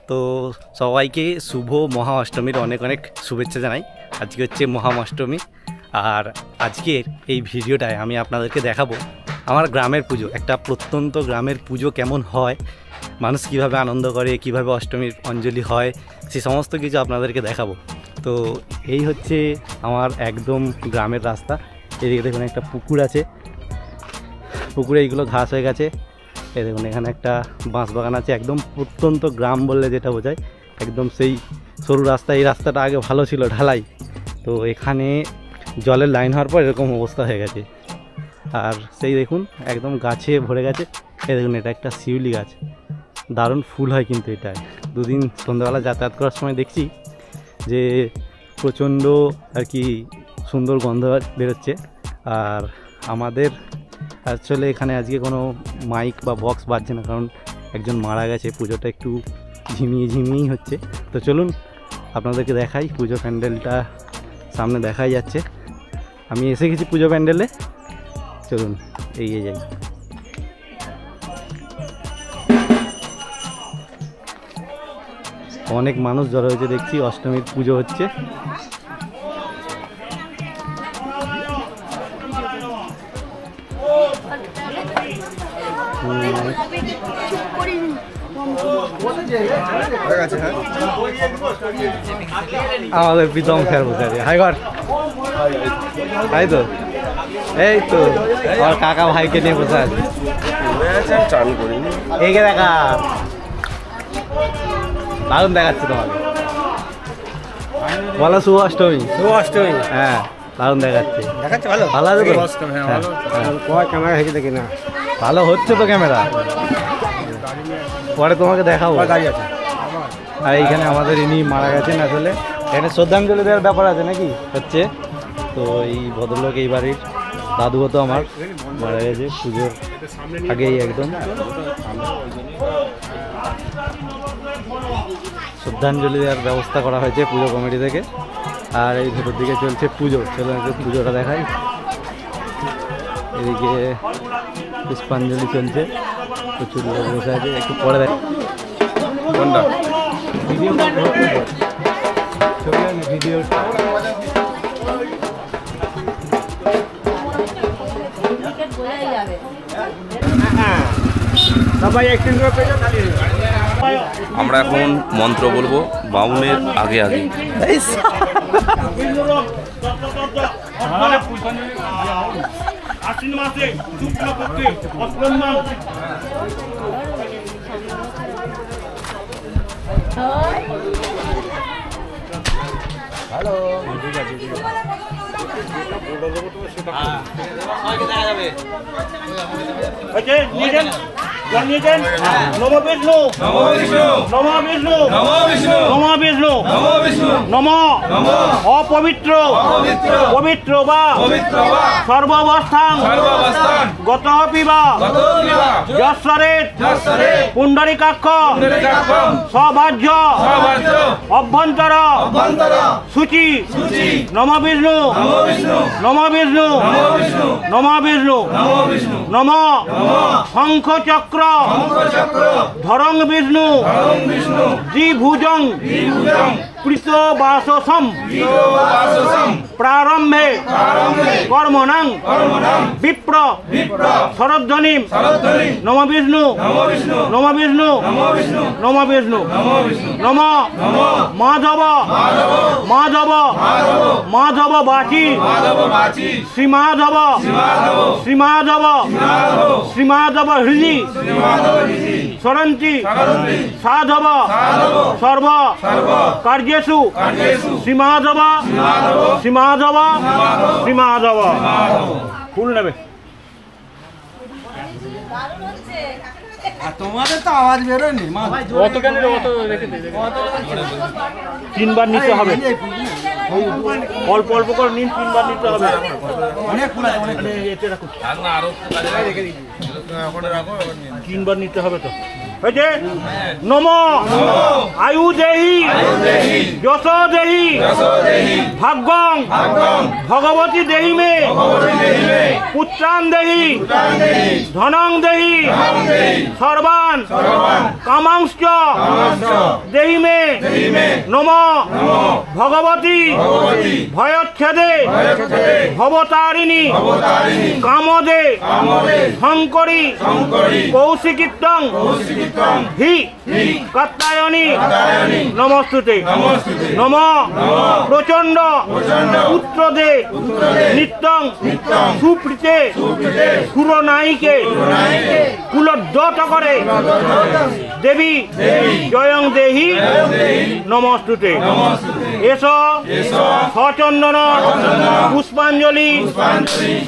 তো সবাইকে শুভ মহা অষ্টমীর অনেক অনেক শুভেচ্ছা জানাই। আজকে হচ্ছে মহা অষ্টমী, আর আজকের এই ভিডিওটায় আমি আপনাদেরকে দেখাবো আমার গ্রামের পুজো, একটা প্রত্যন্ত গ্রামের পুজো কেমন হয়, মানুষ কিভাবে আনন্দ করে, কিভাবে অষ্টমীর অঞ্জলি হয়, সেই সমস্ত কিছু আপনাদেরকে দেখাবো। তো এই হচ্ছে আমার একদম গ্রামের রাস্তা। এদিকে দেখুন একটা পুকুর আছে, পুকুরে এইগুলো ঘাস হয়ে গেছে। এই দেখুন এখানে একটা বাঁশ বাগান আছে। একদম প্রত্যন্ত গ্রাম বললে যেটা বোঝায়, একদম সেই সরু রাস্তা। এই রাস্তাটা আগে ভালো ছিল, ঢালাই, তো এখানে জলের লাইন হওয়ার পর এরকম অবস্থা হয়ে গেছে। আর সেই দেখুন একদম গাছে ভরে গেছে। এই দেখুন এটা একটা শিউলি গাছ, দারুণ ফুল হয় কিন্তু এটায়। দুদিন সন্ধ্যাবেলা যাতায়াত করার সময় দেখছি যে প্রচণ্ড আর কি সুন্দর গন্ধ বেরোচ্ছে। আর আমাদের আসলে এখানে আজকে কোনো মাইক বা বক্স বাজছে না, কারণ একজন মারা গেছে। পুজোটা একটু ঝিমিয়েই হচ্ছে। তো চলুন আপনাদেরকে দেখাই, পুজো প্যান্ডেলটা সামনে দেখাই যাচ্ছে। আমি এসে গেছি পুজো প্যান্ডেলে, চলুন এগিয়ে যাই। অনেক মানুষ জড়ো হয়েছে দেখছি, অষ্টমীর পুজো হচ্ছে। আমাদের প্রীতম স্যার বসে আছে। হাই ঘর, তাই তো, এই তো আমার কাকা ভাইকে নিয়ে বসে আছে। এইকে দেখা, দারুণ দেখাচ্ছে তোমাকে। বলো শুভ অষ্টমী। শুভ অষ্টমী। হ্যাঁ দারুণ দেখাচ্ছে, ভালো ভালো আছে তো? ক্যামেরা হেঁকে দেখি না, ভালো হচ্ছে তো ক্যামেরা, পরে তোমাকে দেখাবো। আর এইখানে আমাদের ইনি মারা গেছেন, আসলে এখানে শ্রদ্ধাঞ্জলি দেওয়ার ব্যাপার আছে নাকি হচ্ছে। তো এই ভদ্রলোক এই বাড়ির দাদু হতো আমার, মারা গেছে পুজোর আগেই একদম। শ্রদ্ধাঞ্জলি দেওয়ার ব্যবস্থা করা হয়েছে পুজো কমিটি থেকে। আর এই ভেতর দিকে চলছে পুজো, চলো একটু পুজোটা দেখাই। এদিকে পুষ্পাঞ্জলি চলছে, প্রচুর লোক বসে আছে। একটু পরে দেখ কোনটা ভিডিও, ভিডিও আমরা এখন মন্ত্র বলবো বাউনের আগে আগে। আশ্বিন মাসে শুক্লপক্ষে অষ্টম মাস হ্যালো ঠিক আছে নম বিষ্ণু নম বিষ্ণু নম বিষ্ণু নম বিষ্ণু নম বিষ্ণু নম বিষ্ণু নম অপবিত্র পবিত্র বা সর্বাবস্থান গতঃ পিবা যশ্বরে পুণ্ডরিকাক্ষ সভাজ্য অভ্যন্তর সূচি নম বিষ্ণু নম বিষ্ণু নম বিষ্ণু নম শঙ্খ চক্র ধরং বিষ্ণু দ্বিভুজং পৃতবাসসম প্রারম্ভে কর্মণাং বিপ্র শরধ্বনিম নম বিষ্ণু নম বিষ্ণু নম বিষ্ণু নম মাধব মাধব মাধব বাচি শ্রীমাধব শ্রীমাধব শ্রীমাধব হৃদি সরন্তি সাধব সর্ব কার্যেষু শ্রীমাধব শ্রীমাধব শ্রীমাধব। ফুল নেবে, তোমাদের তো আওয়াজ বেরোয়নি। অত কেন অত তিনবার নিতে হবে, অল্প অল্প করে নিন, তিনবার নিতে হবে। অনেক ফুল আছে, অনেক তিনবার নিতে হবে তো। হয়েছে নম আয়ু দেহি যশ দেহি ভাগ্যং ভগবতী দেহি মে পুত্রান দেহি ধনং দেহি সর্বান কামাংশ্চ দেহি মে নম ভগবতী ভয়চ্ছেদে ভবতারিণী কামদে শঙ্করী কৌশিকিত্তং হি কাত্যায়নী নমস্তুতে নম প্রচণ্ড পুত্রদে নিত্যং সুপ্রীতে সুরনায়িকে কুলোদ্যত করে দেবী জয়ং দেহি নমস্তুতে এস সচন্দন পুষ্পাঞ্জলি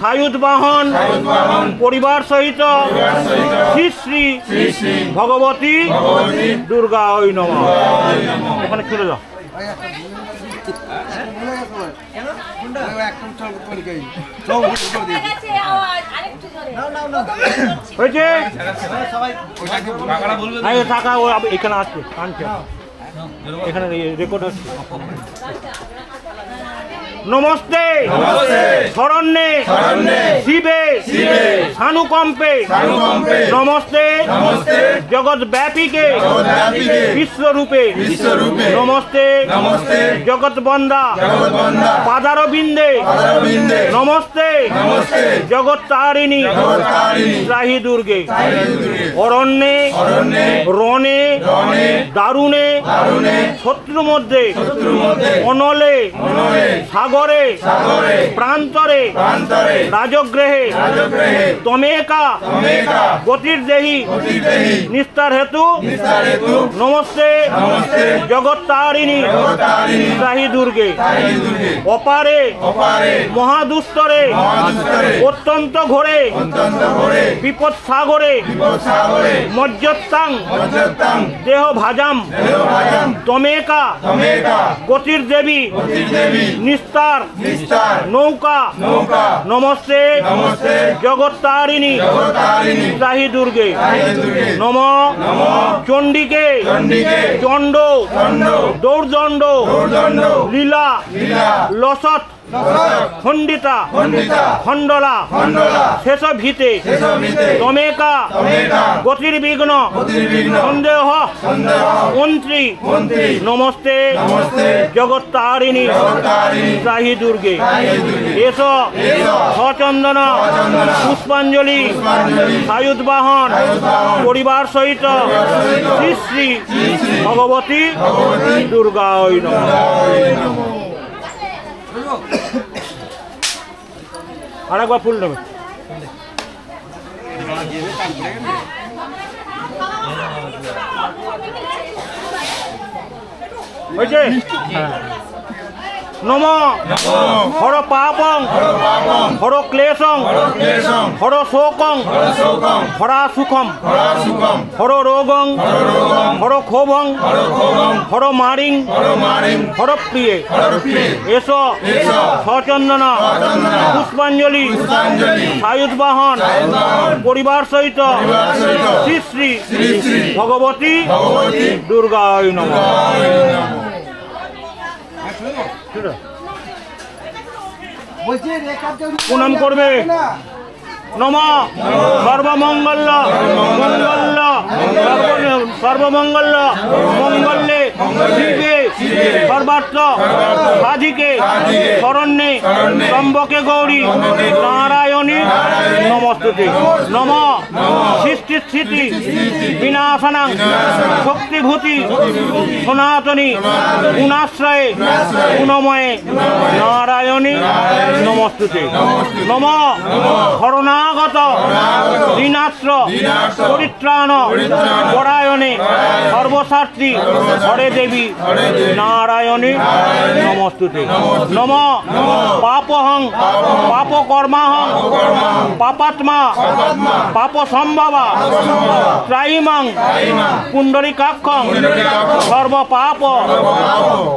সায়ুধ বাহন পরিবার সহিত শ্রী শ্রী ভগবতী দুর্গা ওই নম। ওখানে চলে যাও। হয়েছে টাকা এখানে আসছে এখানে রেকর্ড হচ্ছে। নমস্তে শরণ্যে শিবে সানুকম্পে নমস্তে জগৎ ব্যাপীকে বিশ্বরূপে নমস্তে জগৎ বন্দা পাদারবিন্দে নমস্তে জগৎ তারিণী ত্রাহি দুর্গে অরণ্যে রণে দারুণে শত্রু মধ্যে অনলে সাগরে প্রান্তরে রাজগৃহে তমেকা গতির দেহি নিস্তার হেতু নমস্তে জগৎ তারিণী ত্রাহি দুর্গে অপারে মহাদুস্তরে অত্যন্ত ঘোরে বিপদ সাগরে মজ্জত্তাং দেহ ভাজাম তমেকা গতির দেবী নিস্তার নৌকা নমস্তে জগৎ তারিণী ত্রাহি দুর্গে নম চণ্ডীকে চণ্ড দৌর্দণ্ড লীলা লসৎ খণ্ডিতা খণ্ডলা শেষ ভীতে তমেকা গতির বিঘ্ন সন্দেহ মন্ত্রী নমস্তে জগৎ তারিণী ত্রাহি দুর্গে এস সচন্দন পুষ্পাঞ্জলি সায়ুধ বাহন পরিবার সহিত শ্রী শ্রী ভগবতী দুর্গা ওই নমঃ। আরেকবার ফুল নেবে হয়েছে নম হর পাপং হর ক্লেশং হর শোকং হরা সুখম হর রোগং হর ক্ষোভং হর মারিং হর প্রিয়ে এস সচন্দন পুষ্পাঞ্জলি সায়ুধ বাহন পরিবার সহিত শ্রী শ্রী ভগবতী দুর্গা নমঃ। প্রণাম করবে নম সর্বমঙ্গল মঙ্গল সর্বমঙ্গল মঙ্গলে শিবে সর্বার্থ সাধিকে শরণ্যে ত্রম্বকে গৌরী নারায়ণী নমস্তুতে নম সৃষ্টি স্থিতি বিনাশনাং শক্তিভূতি সনাতনী গুণাশ্রয়ে গুণময়ে নারায়ণী নমস্তুতে নম শরণাগত দীনাশ্র পরিত্রাণ পরায়ণে সর্ব সর্বশাস্ত্রী হরে দেবী নারায়ণী নমস্তুতে। নম পাপহং পাপকর্মাহং পাপাত্মা পাপ সম্ভবা ত্রাইমাং পুণ্ডরিকাক্ষং সর্বপাপ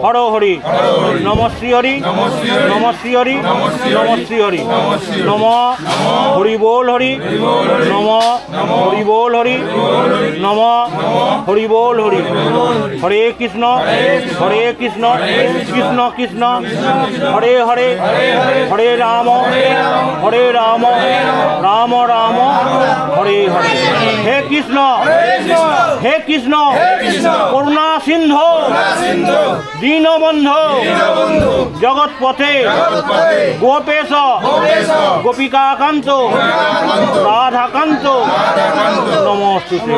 হর হরি নম শ্রী হরি নম শ্রী হরি নম শ্রী হরি নম হরি বল হরি নম হরি বল হরি নম হরি বল হরি। হরে কৃষ্ণ কৃষ্ণ কৃষ্ণ হরে হরে হরে রাম রাম রাম হরে হরে। হে কৃষ্ণ করুণা সিন্ধু দীনবন্ধু জগৎপথে গোপেশ গোপিকাকান্ত রাধাকান্ত নমস্তুতে।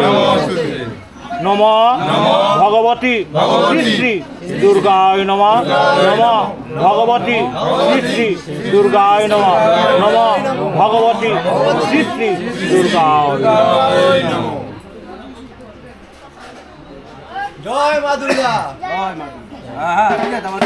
নম ভগবতী শ্রী শ্রী দুর্গায় নম নম ভগবতী শ্রী শ্রী দুর্গায় নম নম ভগবতী শ্রী শ্রী দুর্গায় নম। জয় মা দুর্গা। জয় মা দুর্গা। হ্যাঁ ঠিক আছে আমার